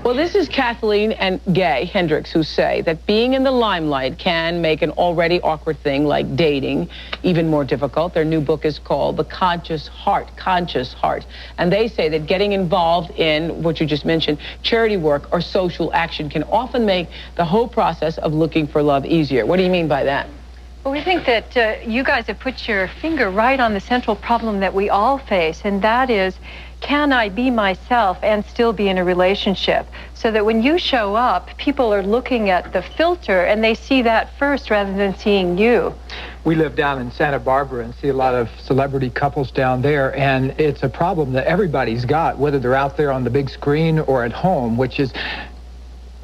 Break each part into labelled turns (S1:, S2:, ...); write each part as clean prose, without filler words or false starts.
S1: Well, this is Kathleen and Gay Hendricks who say that being in the limelight can make an already awkward thing like dating even more difficult. Their new book is called The Conscious Heart, And they say that getting involved in what you just mentioned, charity work or social action can often make the whole process of looking for love easier. What do you mean by that?
S2: Well, we think that you guys have put your finger right on the central problem that we all face, and that is, can I be myself and still be in a relationship? So that when you show up, people are looking at the filter and they see that first rather than seeing you.
S3: We live down in Santa Barbara and see a lot of celebrity couples down there, and it's a problem that everybody's got, whether they're out there on the big screen or at home, which is,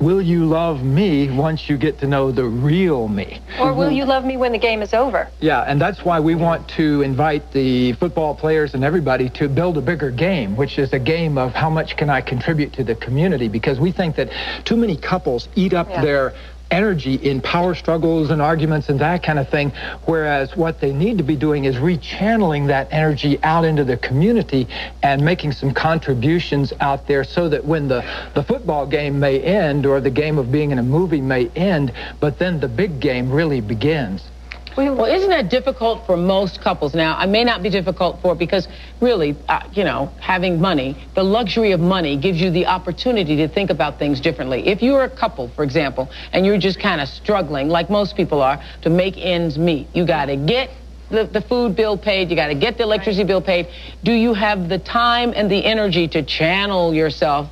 S3: will you love me once you get to know the real me?
S2: Or will you love me when the game is over?
S3: Yeah, and that's why we want to invite the football players and everybody to build a bigger game, which is a game of how much can I contribute to the community, because we think that too many couples eat up their energy in power struggles and arguments and that kind of thing, whereas what they need to be doing is rechanneling that energy out into the community and making some contributions out there so that when the football game may end or the game of being in a movie may end, but then the big game really begins.
S1: Well, isn't that difficult for most couples? Now, it may not be difficult for, because really, you know, having money, the luxury of money gives you the opportunity to think about things differently. If you're a couple, for example, and you're just kind of struggling, like most people are, to make ends meet, you got to get the food bill paid, you got to get the electricity bill paid. Do you have the time and the energy to channel yourself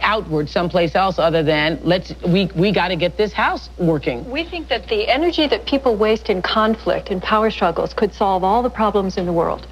S1: outward someplace else other than we got to get this house working?
S2: We think that the energy that people waste in conflict and power struggles could solve all the problems in the world.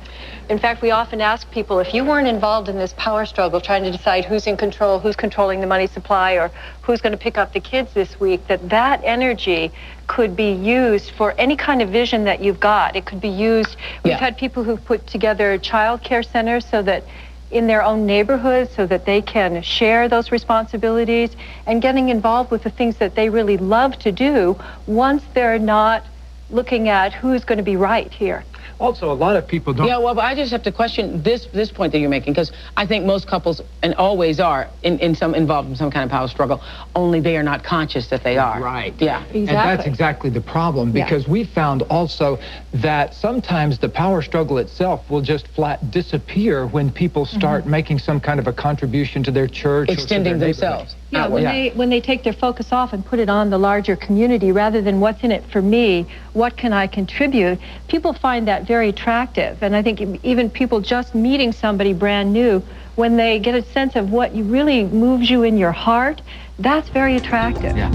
S2: In fact, we often ask people, if you weren't involved in this power struggle trying to decide who's in control, who's controlling the money supply, or who's going to pick up the kids this week, that energy could be used for any kind of vision that you've got. It could be used. We've had people who've put together child care centers so that in their own neighborhoods, so that they can share those responsibilities, and getting involved with the things that they really love to do once they're not looking at who's going to be right here.
S3: Also, a lot of people don't...
S1: Yeah, well, but I just have to question this point that you're making, because I think most couples, and always are, involved in some kind of power struggle, only they are not conscious that they are.
S3: Right.
S1: Yeah.
S2: Exactly.
S3: And that's exactly the problem, because we found also that sometimes the power struggle itself will just flat disappear when people start making some kind of a contribution to their church.
S1: Extending
S3: or to their
S1: themselves.
S2: Yeah, when they take their focus off and put it on the larger community rather than what's in it for me, what can I contribute, people find that very attractive. And I think even people just meeting somebody brand new, when they get a sense of what really moves you in your heart, that's very attractive.
S3: Yeah.